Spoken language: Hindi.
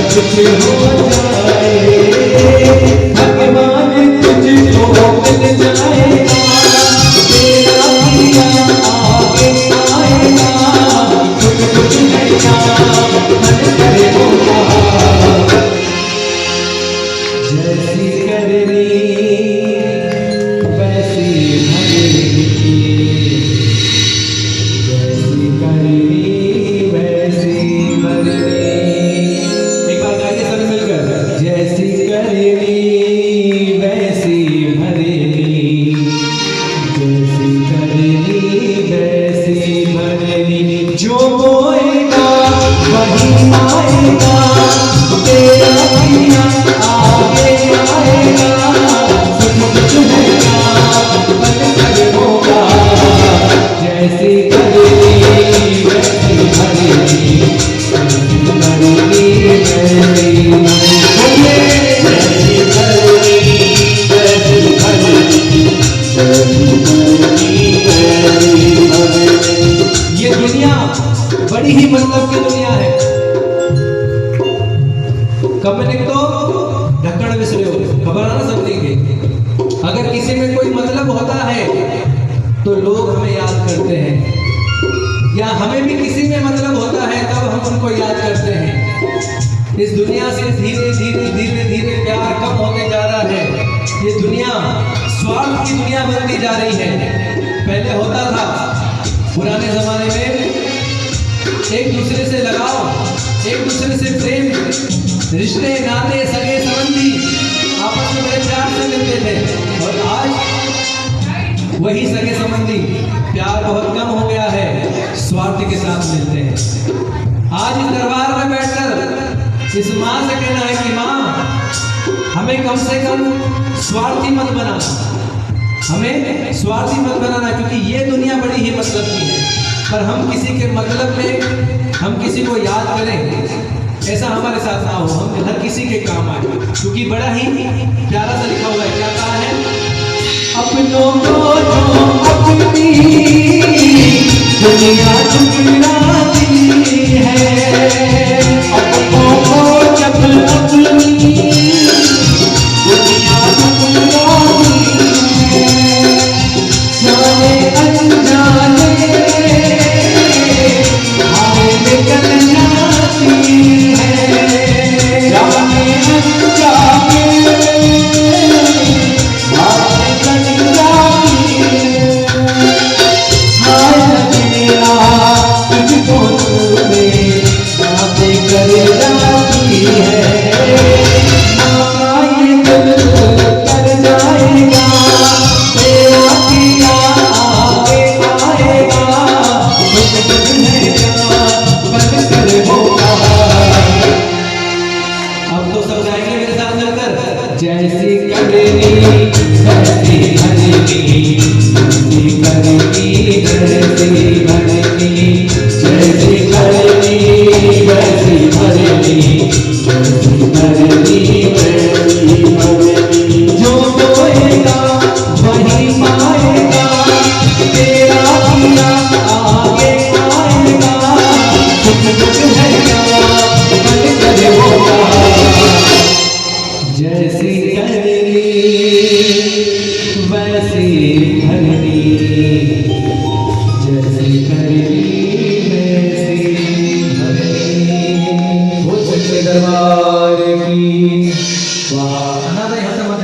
कुछ हो जाए, भगवान तुझको मिल जाएगा, तेरा पिया आगे आएगा, कुछ कुछ नैया मन करे होगा। जैसी करनी वैसी भरनी, जैसी करनी वैसी भरनी। एक बार गाइए सब मिलकर, जैसी करनी वैसी भरनी, जैसी करनी वैसी भरनी। जो बोएगा वही आएगा, तेरा पिया आगे आएगा, कुछ कुछ नैया मन करे होगा। जैसी करनी वैसी भरनी, जैसी करनी वैसी भरनी। जैसी करनी वैसी भरनी, जैसी करनी वैसी भरनी। ये दुनिया बड़ी ही मतलब की दुनिया है। कमेनिक तो ढक्कन विसरे हो, खबर ना समझेंगे। अगर किसी में कोई मतलब होता है तो लोग हमें याद करते हैं, या हमें भी किसी में मतलब होता है तब हम उनको याद करते हैं। इस दुनिया से धीरे धीरे धीरे धीरे प्यार कम होते जा रहा है। ये दुनिया स्वार्थ की दुनिया बनती जा रही है। पहले होता था पुराने जमाने में एक दूसरे से लगाव, एक दूसरे से प्रेम, रिश्ते नाते सगे संबंधी आपस में बड़े प्यार से मिलते थे। और आज वही सगे संबंधी प्यार बहुत कम हो गया है, स्वार्थ के साथ मिलते हैं। आज इस दरबार में बैठकर इस माँ से कहना है कि माँ हमें कम से कम स्वार्थी मत बनाना, हमें स्वार्थी मत बनाना, क्योंकि ये दुनिया बड़ी ही मतलब की है। पर हम किसी के मतलब में हम किसी को याद करें, ऐसा हमारे साथ ना हो। हम हर किसी के काम आए, क्योंकि बड़ा ही प्यारा सा लिखा हुआ है। क्या कहा है? अपनों को जो अपनी दुनिया ठुकराती है, अपनों को जब अपनी दुनिया ठुकराती है, जाने अनजाने हमें निकल जाती है, जाने अनजाने हमें निकल जाती है। हाय लगेगा तुझको तुम्हें बातें कर जाती है, ये दिल कर जाएगा, तेरा पिया आगे आएगा, कुछ कुछ नैया मन करे होगा। अब तो सब जाएंगे मेरे साथ मिलकर। जैसी करनी वैसी भरनी, जैसी करनी वैसी भरनी, जैसी करनी वैसी भरनी, जैसी करनी वैसी भरनी। जो बोएगा वही पाएगा, तेरा पिया आगे आएगा, कुछ कुछ नैया मन करे होगा। जैसी करनी वैसी भरनी, जैसी करनी वैसी भरनी। बोल सच्चे दरबार की वाह। यहाँ से मत